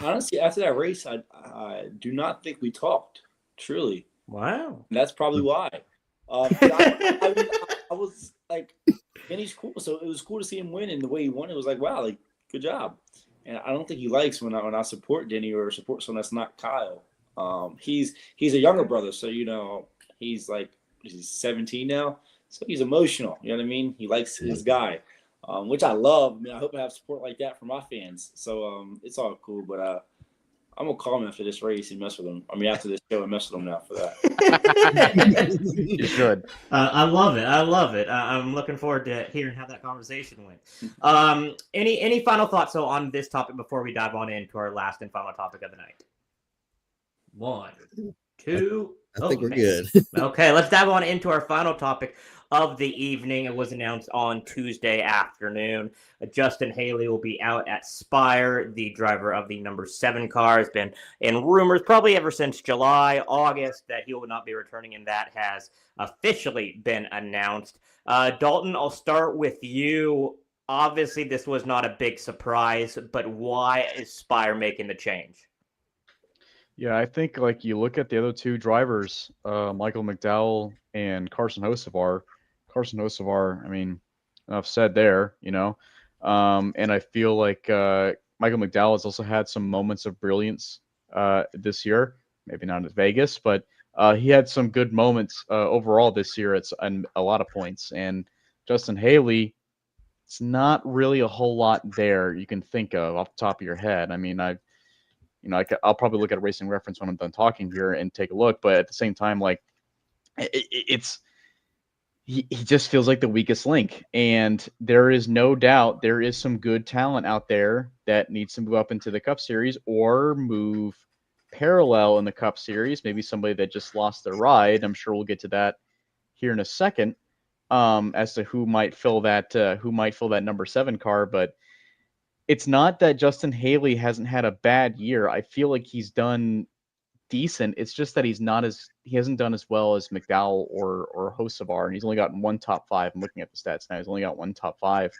honestly, after that race, I do not think we talked. Truly, wow, and that's probably why. I was like, Denny's cool, so it was cool to see him win, and the way he won, it was like, wow, like good job. And I don't think he likes when I support Denny or support someone that's not Kyle. He's a younger brother, so he's like he's 17 now. So he's emotional, you know what I mean? He likes his guy, which I love. I mean, I hope I have support like that from my fans. So it's all cool, but I'm going to call him after this race and mess with him. I mean, after this show and mess with him now for that. You should. I love it. I'm looking forward to hearing how that conversation went. Any final thoughts on this topic before we dive on into our last and final topic of the night? 1, 2. I think we're good. Okay, let's dive on into our final topic of the evening. It was announced on Tuesday afternoon. Justin Haley will be out at Spire. The driver of the number 7 car has been in rumors probably ever since July, August that he will not be returning, and that has officially been announced. Dalton, I'll start with you. Obviously, this was not a big surprise, but why is Spire making the change? Yeah, I think like you look at the other 2 drivers, Michael McDowell and Carson Hocevar. Carson Hocevar, I mean, enough said there, and I feel like Michael McDowell has also had some moments of brilliance this year. Maybe not at Vegas, but he had some good moments overall this year at a lot of points. And Justin Haley, it's not really a whole lot there you can think of off the top of your head. I mean, I'll probably look at a racing reference when I'm done talking here and take a look. But at the same time, like he just feels like the weakest link. And there is no doubt there is some good talent out there that needs to move up into the Cup Series or move parallel in the Cup Series. Maybe somebody that just lost their ride. I'm sure we'll get to that here in a second as to who might fill that number 7 car. But it's not that Justin Haley hasn't had a bad year. I feel like he's done decent. It's just that he hasn't done as well as McDowell or Hocevar, and he's only gotten 1 top 5. I'm looking at the stats now. He's only got 1 top 5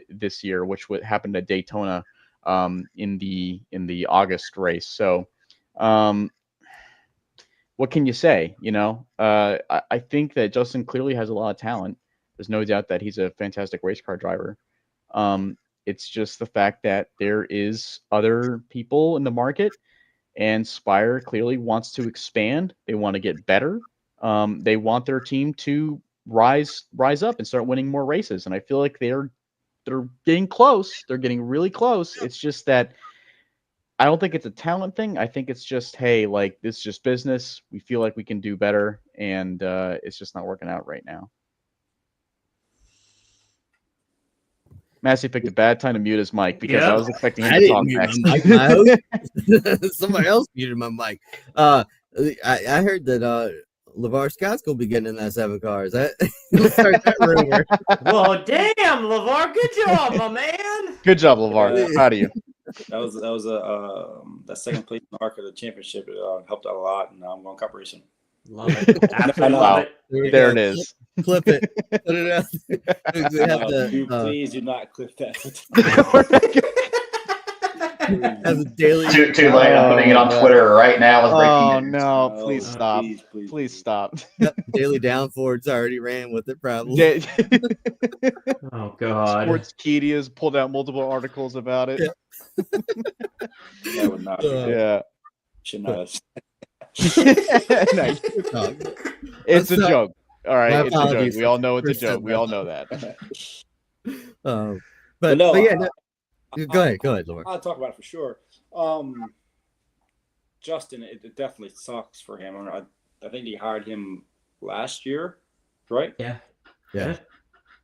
this year, which happened at Daytona in the August race. So what can you say? I think that Justin clearly has a lot of talent. There's no doubt that he's a fantastic race car driver. It's just the fact that there is other people in the market, and Spire clearly wants to expand. They want to get better. They want their team to rise up and start winning more races. And I feel like they're getting close. They're getting really close. It's just that I don't think it's a talent thing. I think it's just, hey, like, this is just business. We feel like we can do better, and it's just not working out right now. Massie picked a bad time to mute his mic because I was expecting him to talk next. Somebody else muted my mic. I heard that Lavar Scott's gonna be getting in that 7 cars. Let's start that rumor. Well, damn, Lavar, good job, my man. Good job, Lavar. Proud of you. That was that second place in the ARCA, the championship. It helped out a lot, and now I'm going cup racing. Love it. Absolutely love it. There it is. Clip it. Put it out. We have Please do not clip that. as a daily. Too late. I'm putting it on Twitter right now. Oh no! Please stop! Please stop! Daily Downford's already ran with it, probably. Oh god. Sportskedia's pulled out multiple articles about it. Yeah. That would not. Yeah. Should not have. Nice. It's a joke. All right, it's a joke. We all know it's a joke. We all know that. But yeah, no. Go ahead, Laura. I'll talk about it for sure. Justin, it definitely sucks for him. I think he hired him last year, right? Yeah. Yeah.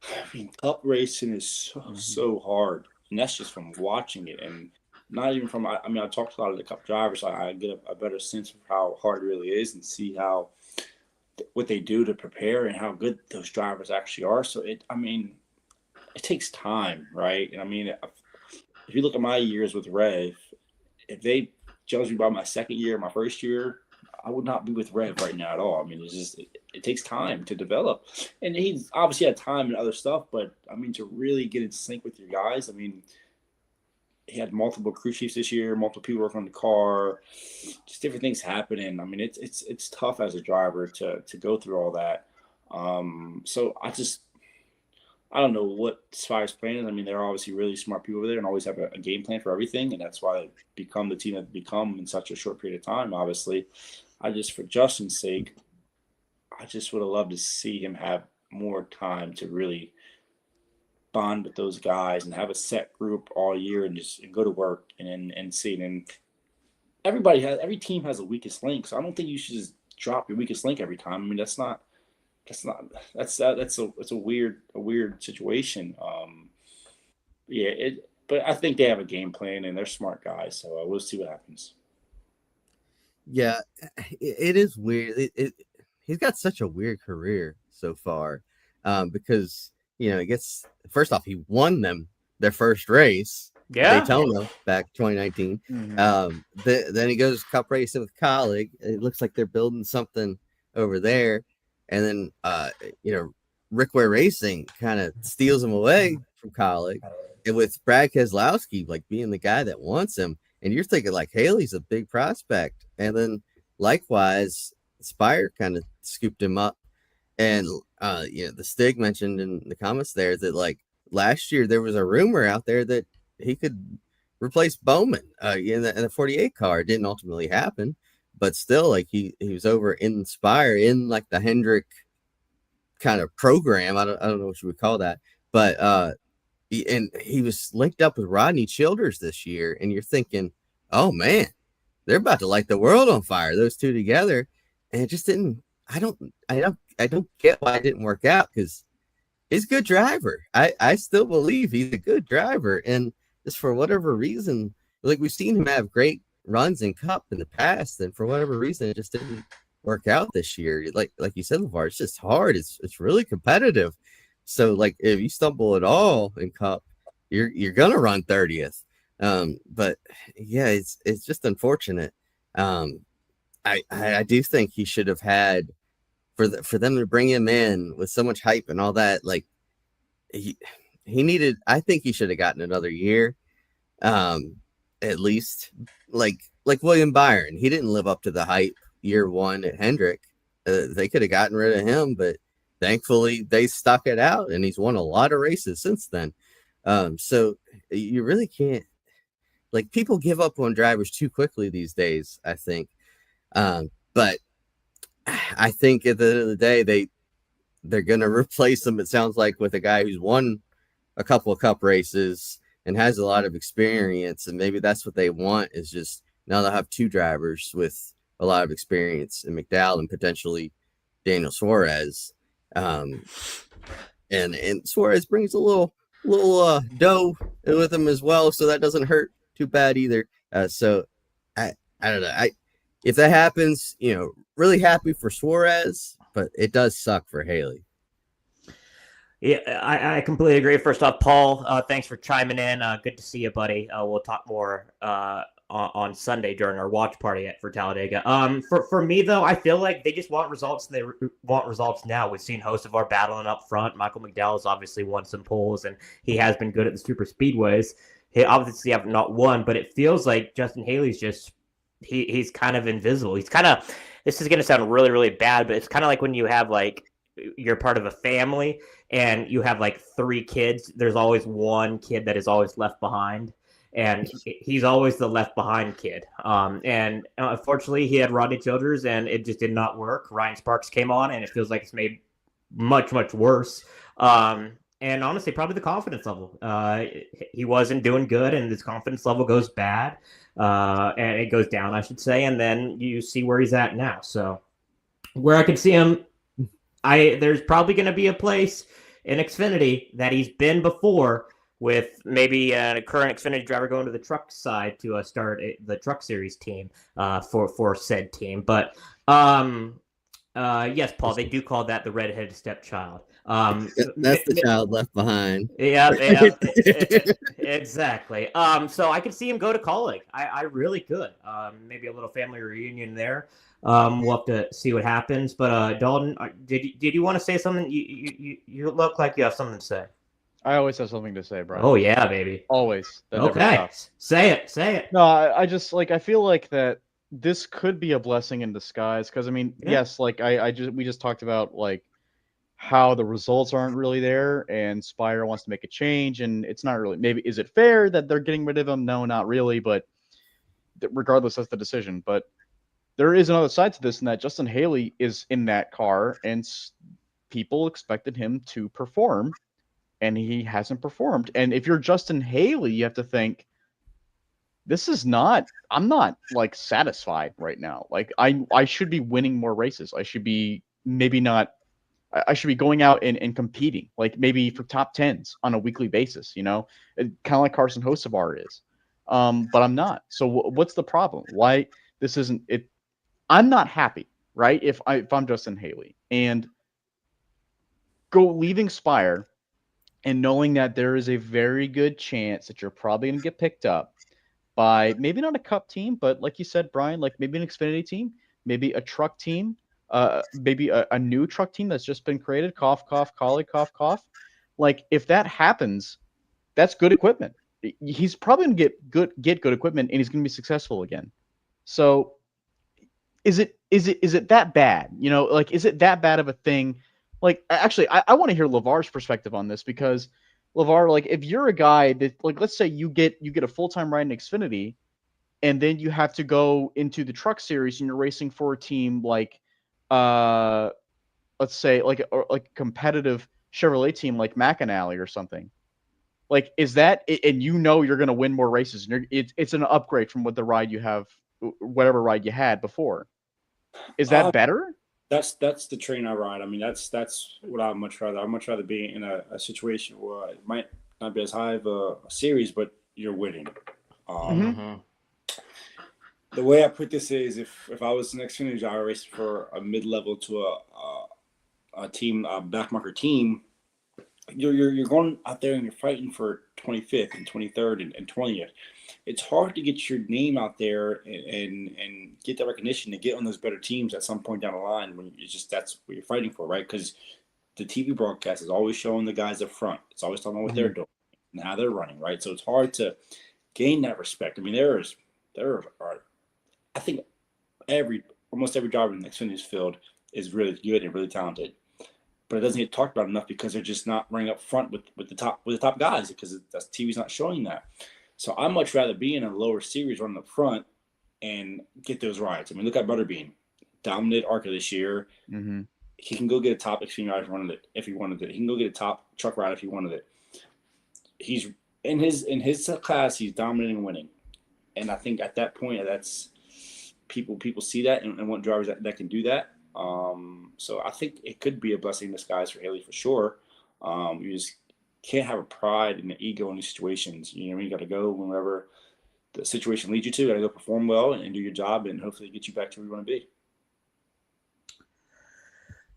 I mean, cup racing is so hard, and that's just from watching it, and not even from. I mean, I talked to a lot of the cup drivers. So I get a better sense of how hard it really is, and see what they do to prepare and how good those drivers actually are. So it takes time, right? And I mean, if you look at my years with Rev, if they judge me by my second year, my first year, I would not be with Rev right now at all. I mean, it's just it takes time to develop, and he's obviously had time and other stuff, but I mean, to really get in sync with your guys, I mean, he had multiple crew chiefs this year, multiple people working on the car, just different things happening. I mean, it's tough as a driver to go through all that. So I don't know what Spire's plan is. I mean, they're obviously really smart people over there and always have a game plan for everything, and that's why they become the team that they become in such a short period of time. Obviously, for Justin's sake, I just would have loved to see him have more time to really bond with those guys and have a set group all year and go to work and see. And every team has a weakest link, so I don't think you should just drop your weakest link every time. I mean, that's a weird situation. But I think they have a game plan and they're smart guys, so we'll see what happens. Yeah, it is weird. He's got such a weird career so far, because first off, he won them their first race, Daytona, back 2019. Then he goes cup racing with Colleague. It looks like they're building something over there. And then, Rick Ware Racing kind of steals him away from Colleague, and with Brad Keselowski like being the guy that wants him. And you're thinking like Haley's a big prospect. And then likewise, Spire kind of scooped him up. And, the Stig mentioned in the comments there that like last year, there was a rumor out there that he could replace Bowman in the 48 car. It didn't ultimately happen. But still, like he was over in Spire in like the Hendrick kind of program. I don't know what you would call that, but he was linked up with Rodney Childers this year, and you're thinking, oh man, they're about to light the world on fire, those two together, and it just didn't. I don't get why it didn't work out, because he's a good driver. I still believe he's a good driver, and just for whatever reason, like we've seen him have great runs in Cup in the past, and for whatever reason it just didn't work out this year. Like you said, Lavar, it's just hard. It's really competitive. So like if you stumble at all in Cup, you're gonna run 30th. But yeah, it's just unfortunate. I do think he should have had for them to bring him in with so much hype and all that. Like he needed. I think he should have gotten another year. At least like William Byron, he didn't live up to the hype year one at Hendrick. They could have gotten rid of him, but thankfully they stuck it out, and he's won a lot of races since then. So you really can't, like, people give up on drivers too quickly these days, I think. But I think at the end of the day, they're going to replace him, it sounds like, with a guy who's won a couple of cup races and has a lot of experience. And maybe that's what they want, is just now they'll have two drivers with a lot of experience in McDowell and potentially Daniel Suarez. And Suarez brings a little dough with him as well, so that doesn't hurt too bad either. So I don't know. If that happens, really happy for Suarez, but it does suck for Haley. Yeah, I completely agree. First off, Paul, thanks for chiming in. Good to see you, buddy. We'll talk more on Sunday during our watch party for Talladega. For me, though, I feel like they just want results, and they want results now. We've seen Hocevar battling up front. Michael McDowell has obviously won some poles, and he has been good at the super speedways. He obviously have not won, but it feels like Justin Haley's just he's kind of invisible. He's kind of, this is going to sound really, really bad, but it's kind of like when you have, like, you're part of a family and you have like 3 kids. There's always one kid that is always left behind, and he's always the left behind kid. And unfortunately, he had Rodney Childers, and it just did not work. Ryan Sparks came on, and it feels like it's made much, much worse. And honestly, probably the confidence level. He wasn't doing good, and his confidence level goes bad, and it goes down, I should say. And then you see where he's at now. So where I could see him, there's probably going to be a place in Xfinity that he's been before, with maybe a current Xfinity driver going to the truck side to start the Truck Series team for said team. But yes, Paul, they do call that the redheaded stepchild. That's the child left behind. Yeah, exactly. So I could see him go to Kaulig. I really could. Maybe a little family reunion there. We'll have to see what happens. But Dalton, did you want to say something? You look like you have something to say. I always have something to say, Brian. Oh yeah, baby. Always. That Okay, say it. No, I just I feel like that this could be a blessing in disguise, because I mean, yes, like we just talked about like how the results aren't really there, and Spire wants to make a change, and it's not really, maybe, is it fair that they're getting rid of him? No, not really, but regardless, that's the decision. But there is another side to this, in that Justin Haley is in that car, and people expected him to perform, and he hasn't performed. And if you're Justin Haley, you have to think, I'm not like satisfied right now. Like I should be winning more races. I should be I should be going out and competing, like maybe for top 10s on a weekly basis, kind of like Carson Hocevar is. But I'm not. So what's the problem? Why this isn't it? I'm not happy, right? If I'm Justin Haley and leaving Spire and knowing that there is a very good chance that you're probably going to get picked up by maybe not a cup team, but like you said, Brian, like maybe an Xfinity team, maybe a truck team, maybe a new truck team that's just been created, cough, Kaulig, cough. Like, if that happens, that's good equipment. He's probably going to get good equipment, and he's going to be successful again. So is it that bad? Like, is it that bad of a thing? Like, actually, I want to hear Lavar's perspective on this, because Lavar, like, if you're a guy that, like, let's say you get a full-time ride in Xfinity, and then you have to go into the Truck Series and you're racing for a team like, let's say like a competitive Chevrolet team like McAnally or something. Like, is that, and you're going to win more races, and it's an upgrade from what the ride you have, whatever ride you had before. Is that better? That's the train I ride. I mean, that's what I'd much rather. I'd much rather be in a situation where it might not be as high of a series, but you're winning. The way I put this is, if I was the next Xfinity driver racing for a mid-level to a team, a backmarker team, you're going out there and you're fighting for 25th and 23rd and 20th. It's hard to get your name out there and get that recognition to get on those better teams at some point down the line, when that's what you're fighting for, right? Because the TV broadcast is always showing the guys up front. It's always talking about what they're doing and how they're running, right? So it's hard to gain that respect. I mean, there are, I think almost every driver in the Xfinity field is really good and really talented. but it doesn't get talked about enough because they're just not running up front with the top guys because that's TV's not showing that. So I'd much rather be in a lower series running up front and get those rides. I mean, look at Butterbean, dominated ARCA this year. Mm-hmm. He can go get a top Xfinity ride if he wanted it. He can go get a top truck ride if he wanted it. He's in his class. He's dominating and winning, and I think at that point, that's people see that and want drivers that can do that. So I think it could be a blessing in disguise for Haley for sure. You just can't have a pride and an ego in these situations. You know, you got to go whenever the situation leads you to. You got to go perform well and do your job, and hopefully get you back to where you want to be.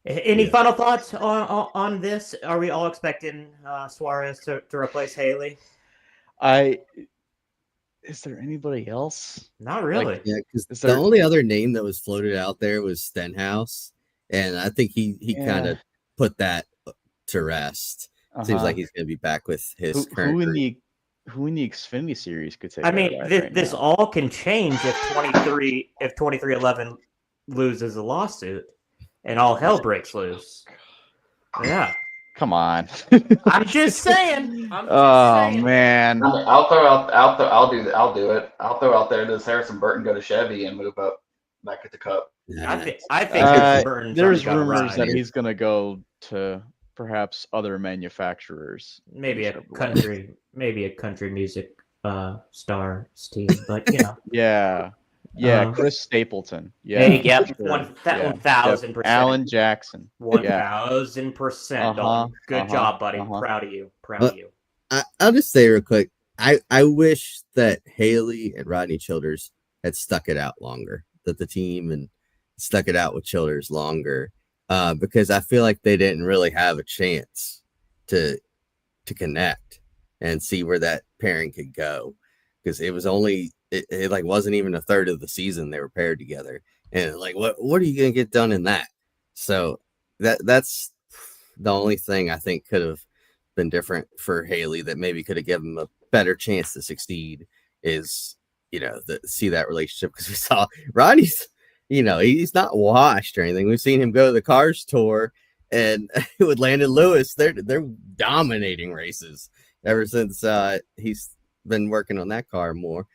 Any final thoughts on this? Are we all expecting Suarez to replace Haley? Is there anybody else? Not really. Like, Yeah, because the only other name that was floated out there was Stenhouse, and I think he kind of put that to rest. Seems like he's going to be back with his current who in group. the Xfinity series could take? I mean, this all can change if 2311 loses a lawsuit and all hell breaks loose. Yeah. Come on. I'm just saying. Man. I'll throw out. I'll do it. I'll throw out there. Does Harrison Burton go to Chevy and move up back at the Cup? I think Burton's there's already got a rumors ride. that he's going to go to perhaps other manufacturers. Maybe a country music star's team, but you know. Yeah, Chris Stapleton. Yeah, hey, yep, sure. 1,000%. Alan Jackson. 1,000%. Good job, buddy. Proud of you. I'll just say real quick. I wish that Haley and Rodney Childers had stuck it out longer. That the team and stuck it out with Childers longer, because I feel like they didn't really have a chance to connect and see where that pairing could go, because it was only. It like wasn't even a third of the season they were paired together, and like what are you gonna get done in that? So that's the only thing I think could have been different for Haley that maybe could have given him a better chance to succeed is, you know, see that relationship, because we saw Rodney's, you know, he's not washed or anything. We've seen him go to the Cars Tour and with Landon Lewis, they're dominating races ever since he's been working on that car more.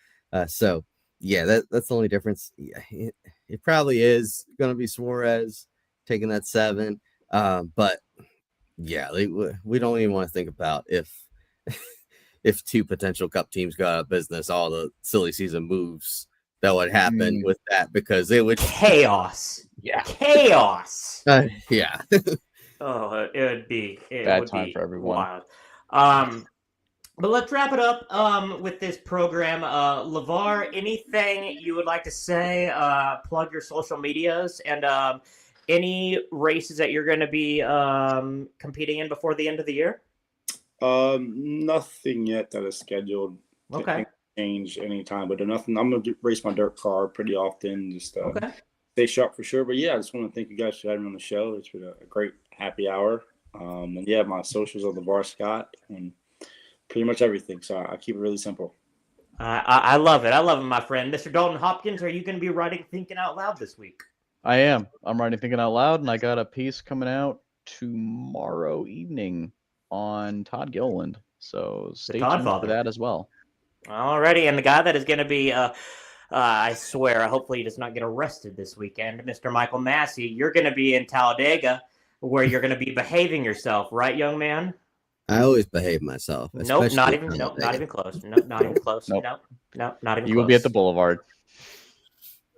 So yeah, that's the only difference. Yeah, it probably is going to be Suarez taking that 7. But yeah, we don't even want to think about if 2 potential Cup teams go out of business, all the silly season moves that would happen with that, because it would chaos. Yeah, chaos. Yeah. Oh, it would be bad time for everyone. Wild. But let's wrap it up with this program. Lavar, anything you would like to say? Plug your social medias and any races that you're going to be competing in before the end of the year? Nothing yet that is scheduled. Okay. Change anytime, but nothing. I'm going to race my dirt car pretty often. Just stay sharp for sure. But yeah, I just want to thank you guys for having me on the show. It's been a great happy hour. And yeah, my socials are Lavar Scott and pretty much everything. So I keep it really simple. I love it. I love it, my friend. Mr. Dalton Hopkins, are you going to be writing Thinking Out Loud this week? I am. I'm writing Thinking Out Loud, and I got a piece coming out tomorrow evening on Todd Gilliland. So stay tuned for that as well. Alrighty, and the guy that is going to be, I swear, hopefully he does not get arrested this weekend, Mr. Michael Massie, you're going to be in Talladega, where you're going to be behaving yourself, right, young man? I always behave myself. Nope, not even close. Nope, not even close. Nope, not even close. You will be at the Boulevard.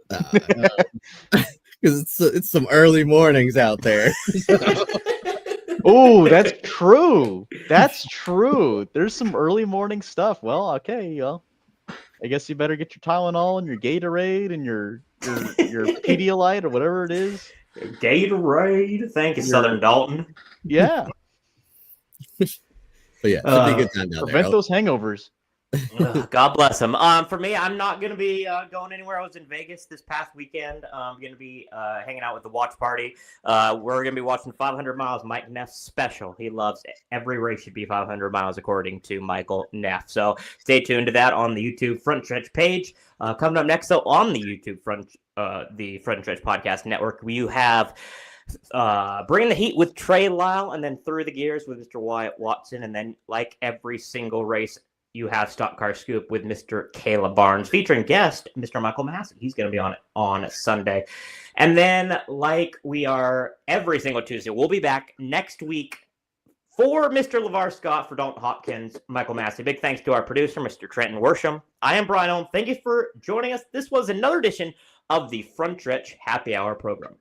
Because it's some early mornings out there. Oh, that's true. That's true. There's some early morning stuff. Well, okay, well, I guess you better get your Tylenol and your Gatorade and your Pedialyte or whatever it is. Gatorade. Thank you, Southern Dalton. Yeah. But yeah, it'll be a good time down prevent there. those hangovers. God bless him. For me, I'm not going to be going anywhere. I was in Vegas this past weekend. I'm going to be hanging out with the watch party. We're going to be watching 500 Miles, Mike Neff's special. He loves it. Every race should be 500 miles, according to Michael Neff. So stay tuned to that on the YouTube Frontstretch page. Coming up next, though, on the YouTube the Frontstretch Podcast Network, you have bringing the heat with Trey Lyle, and then through the gears with Mr. Wyatt Watson, and then like every single race, you have Stock Car Scoop with Mr. Caleb Barnes, featuring guest Mr. Michael Massie. He's going to be on Sunday. And then, like we are every single Tuesday, we'll be back next week for Mr. Lavar Scott, for Dalton Hopkins, Michael Massie. Big thanks to our producer, Mr. Trenton Worsham. I am Bryan Nolen. Thank you for joining us. This was another edition of the Frontstretch Happy Hour program.